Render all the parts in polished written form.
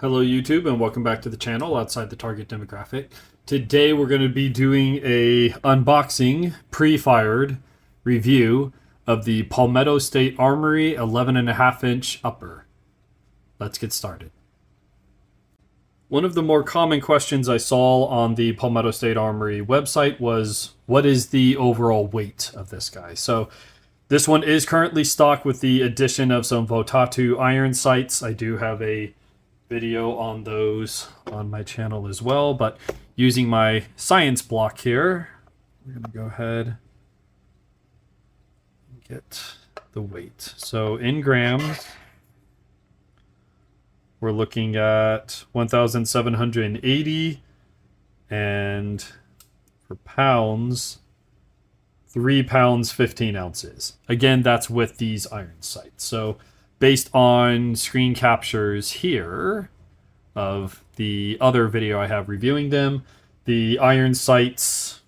Hello YouTube and welcome back to the channel outside the target demographic. Today we're going to be doing a unboxing, pre-fired review of the Palmetto State Armory 11.5 inch upper. Let's get started. One of the more common questions I saw on the Palmetto State Armory website was, what is the overall weight of this guy? So this one is currently stocked with the addition of some Votatu iron sights. I do have a video on those on my channel as well, but using my science block here, we're going to go ahead and get the weight. So in grams, we're looking at 1,780, and for pounds, 3 pounds 15 ounces. Again, that's with these iron sights. So based on screen captures here of the other video I have reviewing them, the iron sights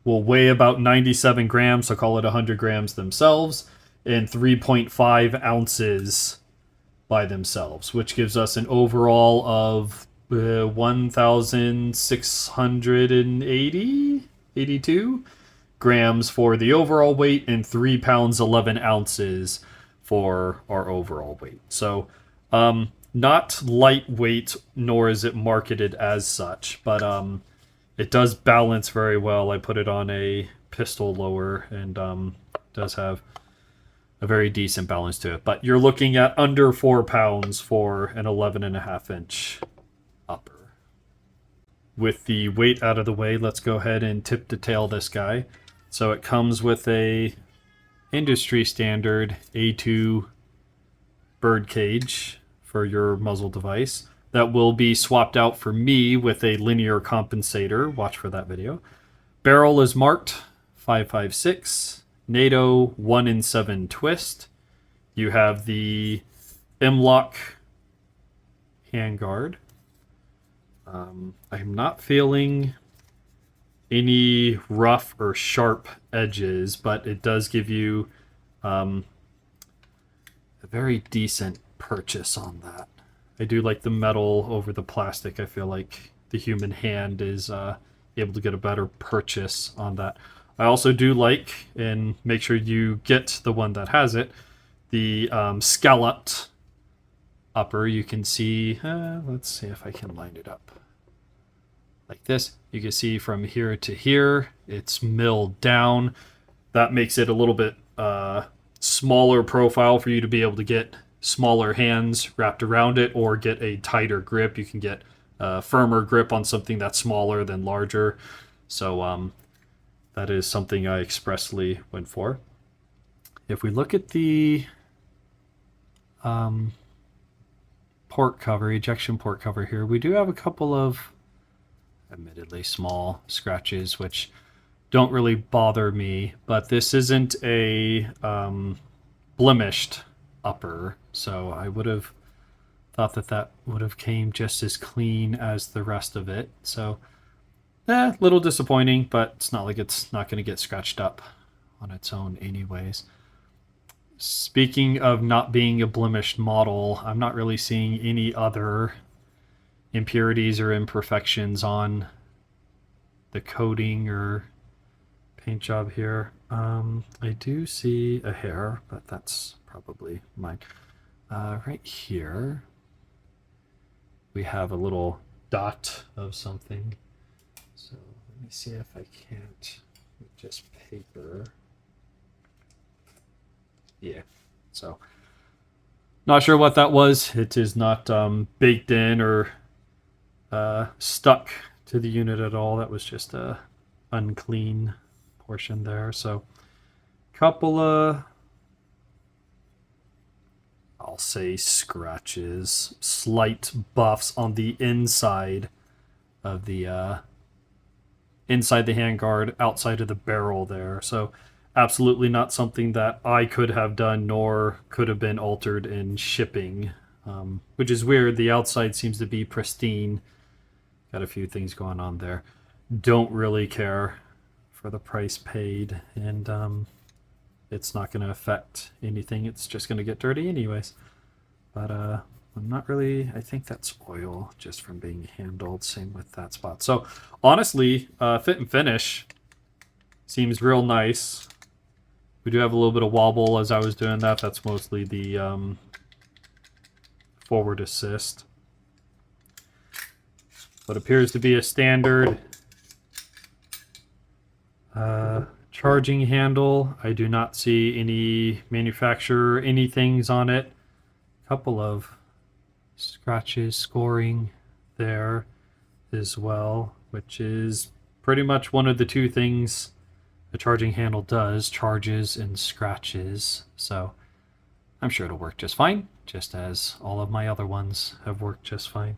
will weigh about 97 grams, so call it 100 grams themselves, and 3.5 ounces by themselves, which gives us an overall of 1,682 grams for the overall weight and 3 pounds 11 ounces for our overall weight. So not lightweight, nor is it marketed as such, but it does balance very well. I put it on a pistol lower and does have a very decent balance to it. But you're looking at under 4 pounds for an 11.5 inch upper. With the weight out of the way, let's go ahead and tip detail this guy. So it comes with a industry standard A2 bird cage for your muzzle device that will be swapped out for me with a linear compensator. Watch for that video. Barrel is marked 5.56, NATO 1 in 7 twist. You have the M-lock handguard. I'm not feeling any rough or sharp edges, but it does give you a very decent purchase on that. I do like the metal over the plastic. I feel like the human hand is able to get a better purchase on that. I also do like, and make sure you get the one that has it, the scalloped upper. You can see, let's see if I can line it up like this. You can see from here to here, it's milled down. That makes it a little bit smaller profile for you to be able to get smaller hands wrapped around it or get a tighter grip. You can get a firmer grip on something that's smaller than larger. So that is something I expressly went for. If we look at the port cover, ejection port cover here, we do have a couple of admittedly small scratches, which don't really bother me, but this isn't a blemished upper, so I would have thought that that would have came just as clean as the rest of it. So a little disappointing, but it's not like it's not going to get scratched up on its own anyways. Speaking of not being a blemished model, I'm not really seeing any other impurities or imperfections on the coating or paint job here. I do see a hair, but that's probably mine. Right here, we have a little dot of something. So let me see if I can't just paper. Yeah, so not sure what that was. It is not baked in or stuck to the unit at all. That was just a unclean portion there. So couple of, I'll say, scratches, slight buffs on the inside of the inside the handguard, outside of the barrel there. So absolutely not something that I could have done, nor could have been altered in shipping, which is weird. The outside seems to be pristine. Got a few things going on there. Don't really care for the price paid, and it's not going to affect anything. It's just going to get dirty anyways. But I'm not really, I think that's oil just from being handled. Same with that spot. So honestly, fit and finish seems real nice. We do have a little bit of wobble as I was doing that. That's mostly the forward assist. What appears to be a standard charging handle. I do not see any manufacturer anythings on it. A couple of scratches scoring there as well, which is pretty much one of the two things a charging handle does, charges and scratches. So I'm sure it'll work just fine, just as all of my other ones have worked just fine.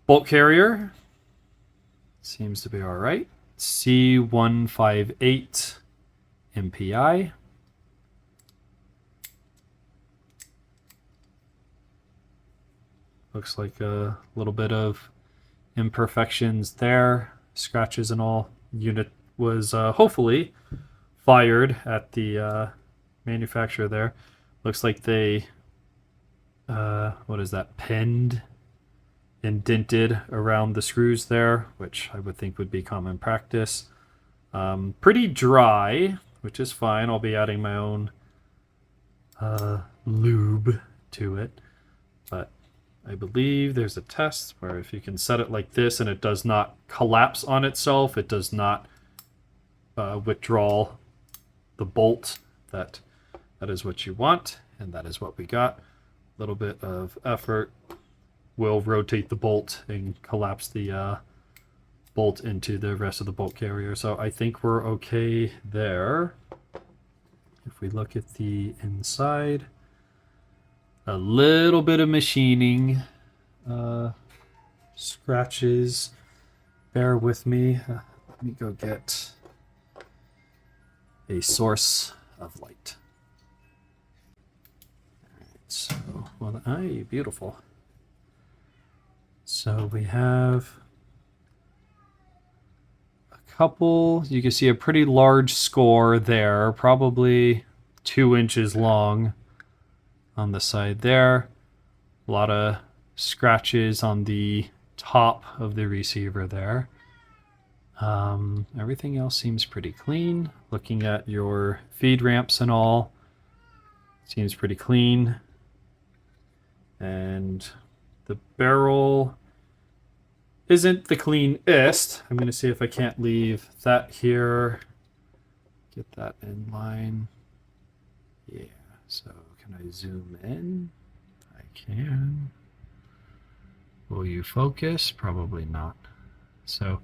Bolt carrier seems to be all right. C158 MPI. Looks like a little bit of imperfections there, scratches and all. Unit was hopefully fired at the manufacturer there. Looks like they, what is that, pinned, indented around the screws there, which I would think would be common practice. Pretty dry, which is fine. I'll be adding my own lube to it, but I believe there's a test where if you can set it like this and it does not collapse on itself, it does not withdraw the bolt, that is what you want, and that is what we got. A little bit of effort will rotate the bolt and collapse the bolt into the rest of the bolt carrier. So I think we're okay there. If we look at the inside, a little bit of machining, scratches. Bear with me. Let me go get a source of light. All right, so, well, aye, beautiful. So we have a couple, you can see a pretty large score there, probably 2 inches long on the side there. A lot of scratches on the top of the receiver there. Everything else seems pretty clean. Looking at your feed ramps and all, seems pretty clean. And the barrel isn't the cleanest. I'm going to see if I can't leave that here. Get that in line. Yeah, so can I zoom in? I can. Will you focus? Probably not. So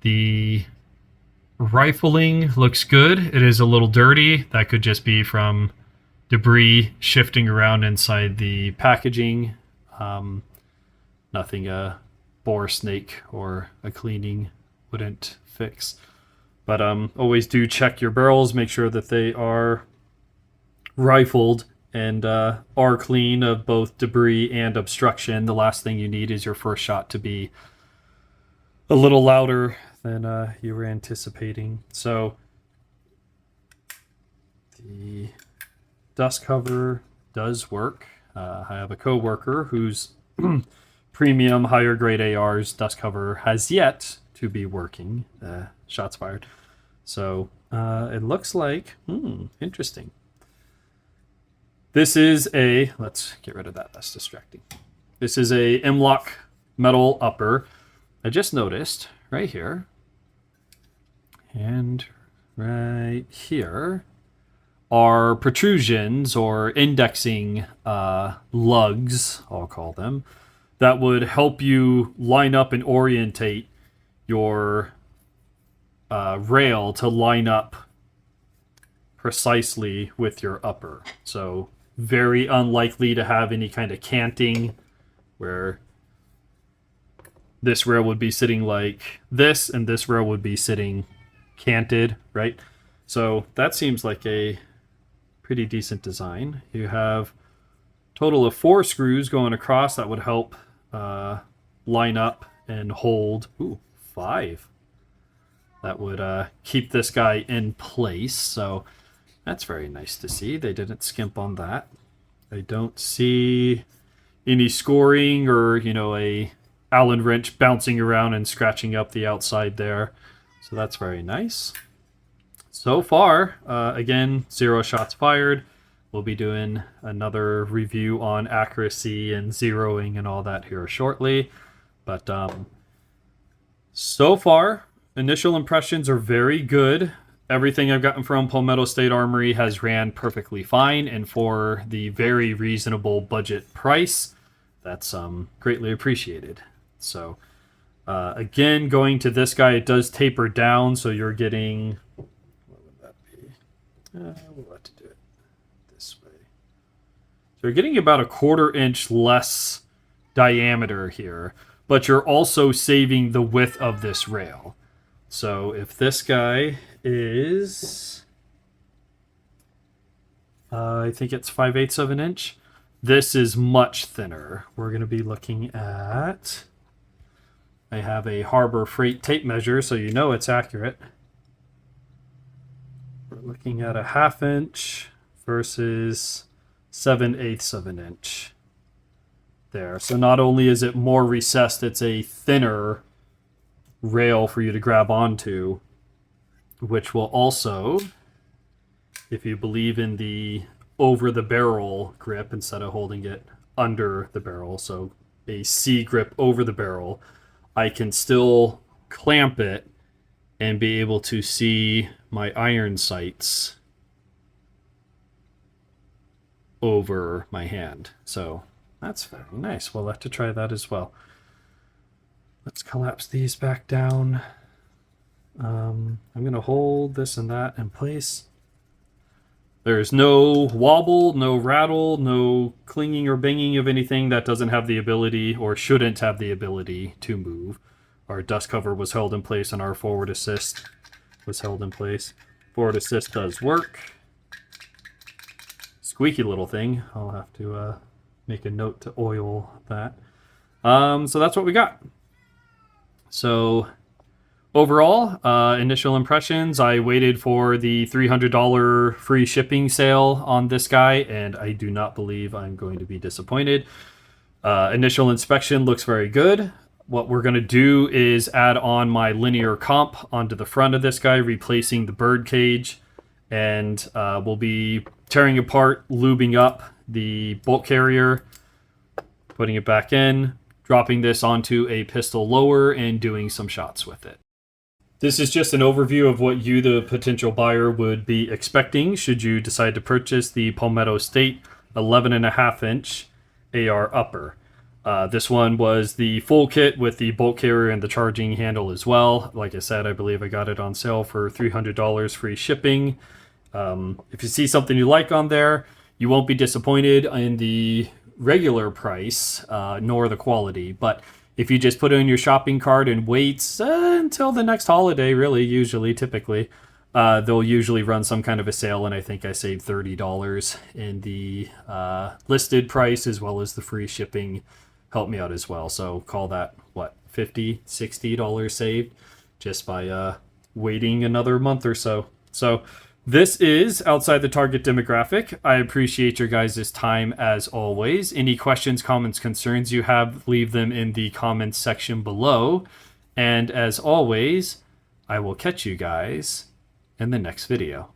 the rifling looks good. It is a little dirty. That could just be from debris shifting around inside the packaging. Nothing a bore snake or a cleaning wouldn't fix. But always do check your barrels. Make sure that they are rifled and are clean of both debris and obstruction. The last thing you need is your first shot to be a little louder than you were anticipating. So the dust cover does work. I have a coworker whose premium higher grade AR's dust cover has yet to be working. Shots fired. So it looks like, interesting. This is a, let's get rid of that, that's distracting. This is a M-LOK metal upper. I just noticed right here and right here are protrusions or indexing lugs, I'll call them, that would help you line up and orientate your rail to line up precisely with your upper. So very unlikely to have any kind of canting where this rail would be sitting like this and this rail would be sitting canted, right? So that seems like a pretty decent design. You have a total of 4 screws going across that would help line up and hold. 5. That would keep this guy in place. So that's very nice to see. They didn't skimp on that. I don't see any scoring or, a Allen wrench bouncing around and scratching up the outside there. So that's very nice. So far, again, 0 shots fired. We'll be doing another review on accuracy and zeroing and all that here shortly. But so far, initial impressions are very good. Everything I've gotten from Palmetto State Armory has ran perfectly fine, and for the very reasonable budget price, that's greatly appreciaed. So, again, going to this guy, it does taper down, so you're getting... What would that be? We'll have to do it this way. So you're getting about a 1/4 inch less diameter here, but you're also saving the width of this rail. So if this guy is, I think it's 5/8 of an inch, this is much thinner. We're going to be looking at, I have a Harbor Freight tape measure, so you know it's accurate. We're looking at a 1/2 inch versus 7/8 of an inch there. So not only is it more recessed, it's a thinner rail for you to grab onto, which will also, if you believe in the over the barrel grip instead of holding it under the barrel, so a C grip over the barrel, I can still clamp it and be able to see my iron sights over my hand. So that's very nice. We'll have to try that as well. Let's collapse these back down. I'm going to hold this and that in place. There's no wobble, no rattle, no clinging or banging of anything that doesn't have the ability or shouldn't have the ability to move. Our dust cover was held in place and our forward assist was held in place. Forward assist does work. Squeaky little thing. I'll have to make a note to oil that. So that's what we got. So overall, initial impressions, I waited for the $300 free shipping sale on this guy, and I do not believe I'm going to be disappointed. Initial inspection looks very good. What we're going to do is add on my linear comp onto the front of this guy, replacing the bird cage, and we'll be tearing apart, lubing up the bolt carrier, putting it back in, dropping this onto a pistol lower, and doing some shots with it. This is just an overview of what you, the potential buyer, would be expecting should you decide to purchase the Palmetto State 11.5 inch AR upper. This one was the full kit with the bolt carrier and the charging handle as well. Like I said, I believe I got it on sale for $300 free shipping. If you see something you like on there, you won't be disappointed in the regular price, nor the quality. But if you just put it in your shopping cart and wait until the next holiday, really, usually, typically, they'll usually run some kind of a sale, and I think I saved $30 in the listed price, as well as the free shipping helped me out as well. So call that, what, $50, $60 saved just by waiting another month or so. So this is outside the target demographic. I appreciate your guys' time as always. Any questions, comments, concerns you have, leave them in the comments section below. And as always, I will catch you guys in the next video.